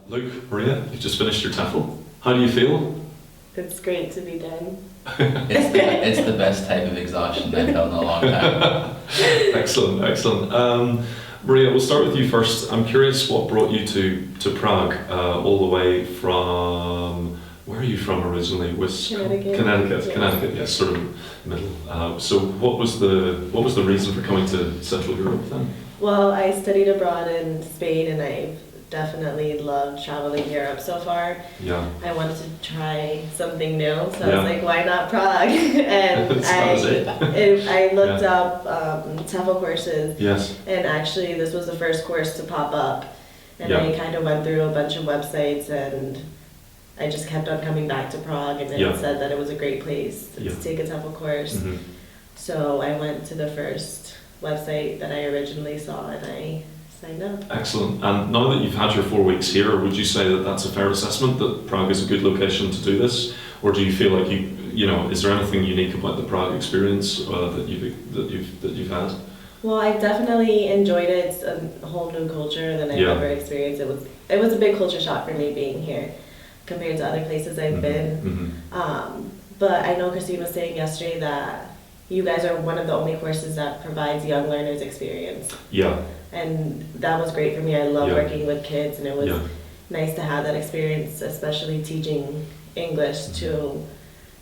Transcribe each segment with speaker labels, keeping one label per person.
Speaker 1: Luke, Maria, you've just finished your TEFL. How do you feel?
Speaker 2: It's great to be done.
Speaker 3: It's the best type of exhaustion I've felt in a long time.
Speaker 1: Excellent, excellent. Maria, we'll start with you first. I'm curious what brought you to Prague, all the way from, where are you from originally?
Speaker 2: Connecticut.
Speaker 1: Connecticut, yes, sort of middle. So what was the reason for coming to Central Europe then?
Speaker 2: Well, I studied abroad in Spain and I've definitely loved traveling Europe so far.
Speaker 1: Yeah.
Speaker 2: I wanted to try something new, so
Speaker 1: Yeah.
Speaker 2: I was like, why not Prague? And I looked up TEFL courses.
Speaker 1: Yes.
Speaker 2: And actually this was the first course to pop up. And I kind of went through a bunch of websites and I just kept on coming back to Prague, and then it said that it was a great place to take a TEFL course.
Speaker 1: Mm-hmm.
Speaker 2: So I went to the first website that I originally saw and I signed up.
Speaker 1: Excellent. And now that you've had your 4 weeks here, would you say that that's a fair assessment, that Prague is a good location to do this? Or do you feel like is there anything unique about the Prague experience that you've had?
Speaker 2: Well, I definitely enjoyed it. It's a whole new culture than I've ever experienced. It was a big culture shock for me being here compared to other places I've been. But I know Christine was saying yesterday that you guys are one of the only courses that provides young learners experience.
Speaker 1: Yeah.
Speaker 2: And that was great for me. I love working with kids, and it was nice to have that experience, especially teaching English to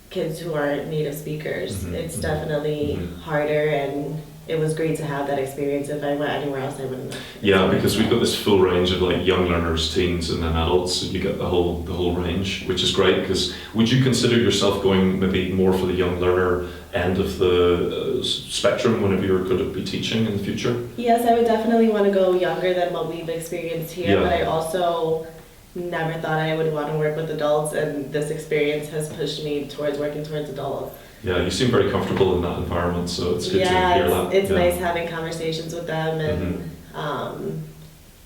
Speaker 2: kids who aren't native speakers. It's definitely harder, and it was great to have that experience. If I went anywhere else, I wouldn't have.
Speaker 1: Yeah, because we've got this full range of like young learners, teens, and then adults. So you get the whole range, which is great. Because would you consider yourself going maybe more for the young learner end of the spectrum whenever you're going to be teaching in the future?
Speaker 2: Yes, I would definitely want to go younger than what we've experienced here. But I also never thought I would want to work with adults, and this experience has pushed me towards working towards adults.
Speaker 1: Yeah, you seem very comfortable in that environment, so it's good to hear that.
Speaker 2: It's nice having conversations with them and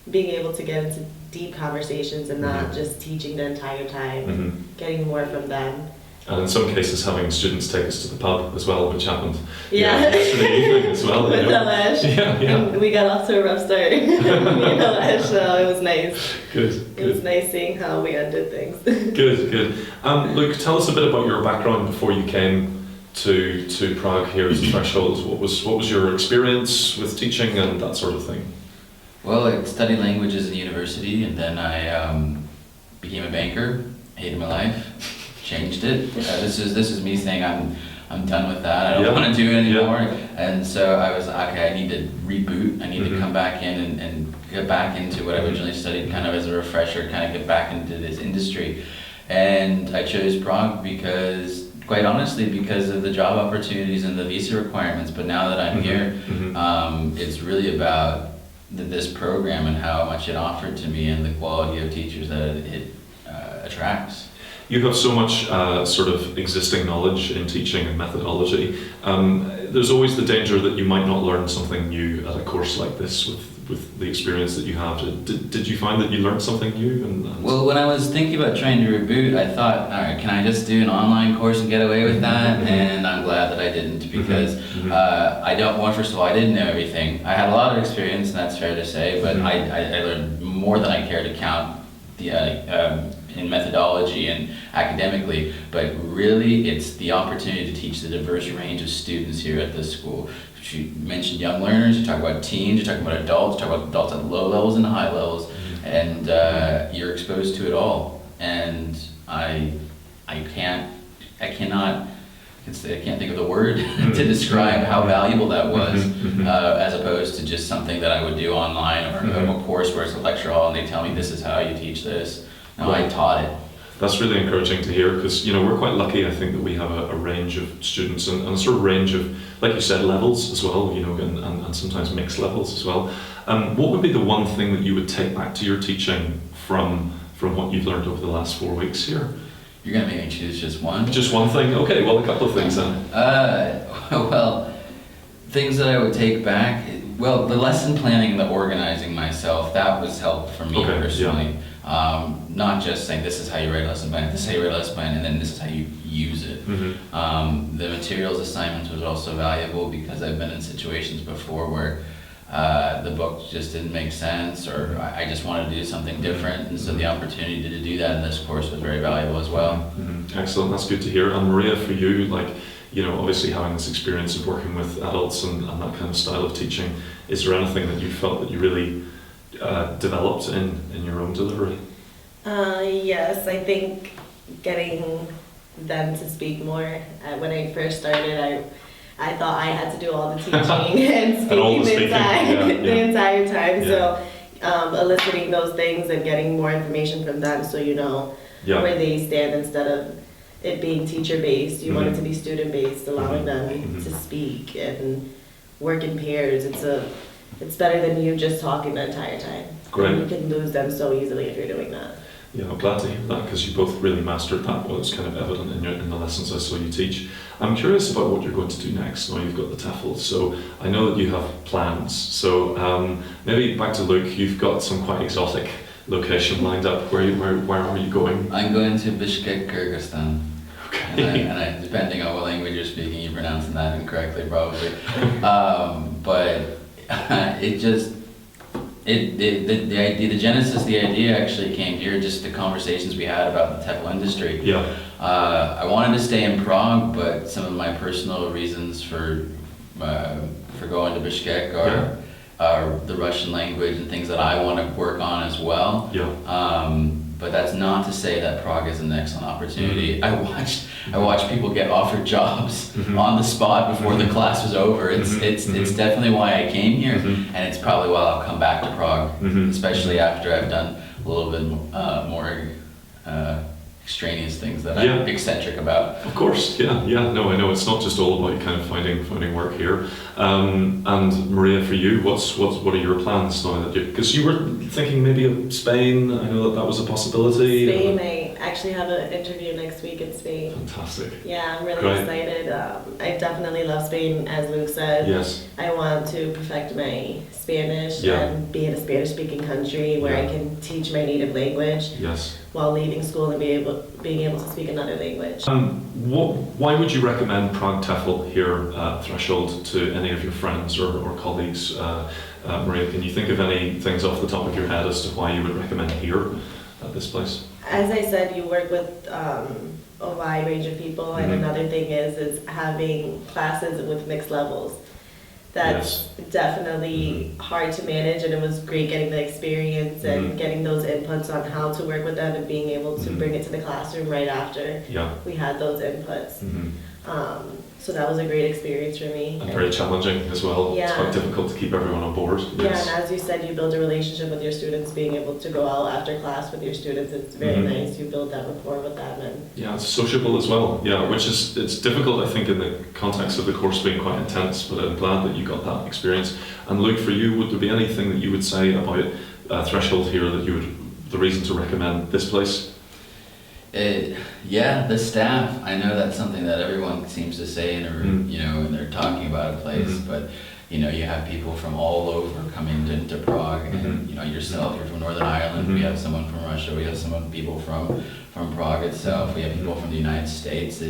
Speaker 2: being able to get into deep conversations and not just teaching the entire time, getting more from them.
Speaker 1: And in some cases having students take us to the pub as well, which happened
Speaker 2: yesterday
Speaker 1: evening as well.
Speaker 2: With Alesh. And we got off to a rough start. Me and Alesh, so it was nice.
Speaker 1: Good.
Speaker 2: It was nice seeing how we ended things.
Speaker 1: Good. Luke, tell us a bit about your background before you came to Prague here as a threshold. What was your experience with teaching and that sort of thing?
Speaker 3: Well, I studied languages in university, and then I became a banker. Hated my life. Changed it. This is me saying I'm done with that. I don't want to do it anymore. And so I was okay. I need to reboot. I need to come back in and get back into what I originally studied, kind of as a refresher, kind of get back into this industry. And I chose Prague because, quite honestly, because of the job opportunities and the visa requirements. But now that I'm here, it's really about this program and how much it offered to me and the quality of teachers that it attracts.
Speaker 1: You have so much sort of existing knowledge in teaching and methodology. There's always the danger that you might not learn something new at a course like this with the experience that you have. Did you find that you learned something new?
Speaker 3: Well, when I was thinking about trying to reboot, I thought, all right, can I just do an online course and get away with that? And I'm glad that I didn't, because first of all, I didn't know everything. I had a lot of experience, and that's fair to say, but I learned more than I care to count in methodology and academically, but really it's the opportunity to teach the diverse range of students here at this school. You mentioned young learners, you talk about teens, you talk about adults, you talk about adults at low levels and high levels, and you're exposed to it all. And I can't think of the word to describe how valuable that was, as opposed to just something that I would do online or a course where it's a lecture hall and they tell me this is how you teach this. No, I taught it.
Speaker 1: That's really encouraging to hear, because we're quite lucky, I think, that we have a range of students and a sort of range of, like you said, levels as well, and sometimes mixed levels as well. What would be the one thing that you would take back to your teaching from what you've learned over the last 4 weeks here?
Speaker 3: You're going to make me choose just one?
Speaker 1: Just one thing? Okay, well, a couple of things then.
Speaker 3: Well, things that I would take back, well, the lesson planning and the organizing myself, that was helpful for me personally. Not just saying this is how you write a lesson plan, this is how you write a lesson plan, and then this is how you use it. The materials assignments was also valuable because I've been in situations before where the book just didn't make sense, or I just wanted to do something different, and so the opportunity to do that in this course was very valuable as well.
Speaker 1: Excellent, that's good to hear. And Maria, for you, like, you know, obviously having this experience of working with adults and that kind of style of teaching, is there anything that you felt that you really developed in your own delivery?
Speaker 2: Yes, I think getting them to speak more. When I first started, I thought I had to do all the teaching and speaking the entire time. So eliciting those things and getting more information from them, so you know where they stand, instead of it being teacher-based. You want it to be student-based, allowing them to speak and work in pairs. It's better than you just talking the entire time.
Speaker 1: Great.
Speaker 2: And you can lose them so easily if you're doing that.
Speaker 1: Yeah, I'm glad to hear that, because you both really mastered that. Well, it's kind of evident in the lessons I saw you teach. I'm curious about what you're going to do next. Now you've got the TEFL, so I know that you have plans. So maybe back to Luke, you've got some quite exotic location lined up. Where are you going?
Speaker 3: I'm going to Bishkek, Kyrgyzstan.
Speaker 1: Okay.
Speaker 3: And I, depending on what language you're speaking, you're pronouncing that incorrectly probably. But it just, the idea, the genesis, the idea actually came here, just the conversations we had about the TEFL industry.
Speaker 1: Yeah.
Speaker 3: I wanted to stay in Prague, but some of my personal reasons for going to Bishkek are the Russian language and things that I want to work on as well.
Speaker 1: Yeah.
Speaker 3: But that's not to say that Prague is an excellent opportunity. I watched people get offered jobs on the spot before the class was over. It's definitely why I came here, and it's probably why I'll come back to Prague, especially after I've done a little bit more extraneous things that I'm eccentric about.
Speaker 1: Of course, yeah. No, I know it's not just all about kind of finding work here. And Maria, for you, what are your plans now? Because you were thinking maybe of Spain. I know that was a possibility.
Speaker 2: Spain, I actually have an interview next week in Spain.
Speaker 1: Fantastic.
Speaker 2: Yeah, I'm really excited. I definitely love Spain, as Luke said.
Speaker 1: Yes.
Speaker 2: I want to perfect my Spanish and be in a Spanish-speaking country where I can teach my native language.
Speaker 1: Yes.
Speaker 2: While leaving school and being able to speak another language.
Speaker 1: Why would you recommend Prague TEFL here at Threshold to any of your friends or colleagues? Maria, can you think of any things off the top of your head as to why you would recommend here at this place?
Speaker 2: As I said, you work with a wide range of people, and another thing is having classes with mixed levels. That's definitely hard to manage, and it was great getting the experience and getting those inputs on how to work with them and being able to bring it to the classroom right after we had those inputs. So that was a great experience for me.
Speaker 1: And very challenging as well.
Speaker 2: Yeah.
Speaker 1: It's quite difficult to keep everyone on board.
Speaker 2: Yeah, and as you said, you build a relationship with your students, being able to go out after class with your students. It's very nice. You build that rapport with them. And
Speaker 1: yeah, it's sociable as well. Yeah, which is, it's difficult, I think, in the context of the course being quite intense, but I'm glad that you got that experience. And Luke, for you, would there be anything that you would say about Threshold here that you would, the reason to recommend this place?
Speaker 3: The staff. I know that's something that everyone seems to say in a room, when they're talking about a place, but you have people from all over coming into Prague, and yourself, you're from Northern Ireland, we have someone from Russia, we have people from Prague itself, we have people from the United States.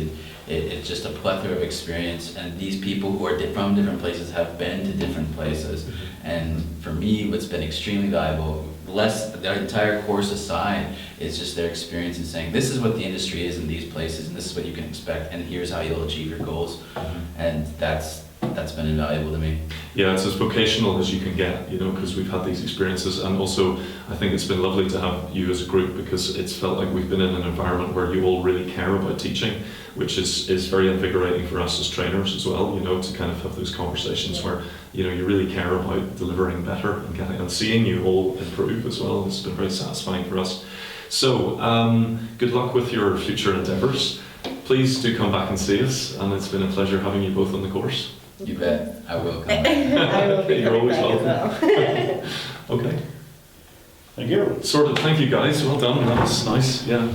Speaker 3: It's just a plethora of experience, and these people who are from different places have been to different places, and for me, what's been extremely valuable, their entire course aside, is just their experience in saying, this is what the industry is in these places, and this is what you can expect, and here's how you'll achieve your goals. And that's been invaluable to me. Yeah, it's as vocational as you can get, because we've had these experiences, and also I think it's been lovely to have you as a group, because it's felt like we've been in an environment where you all really care about teaching, which is very invigorating for us as trainers as well, to kind of have those conversations where you really care about delivering better and seeing you all improve as well. It's been very satisfying for us. So good luck with your future endeavours. Please do come back and see us, and it's been a pleasure having you both on the course. You bet. I will come back.
Speaker 2: I will be
Speaker 1: You're always
Speaker 2: back
Speaker 1: welcome.
Speaker 2: as well.
Speaker 1: Okay.
Speaker 4: Thank you.
Speaker 1: Sorted. Thank you guys. Well done. That was nice. Yeah.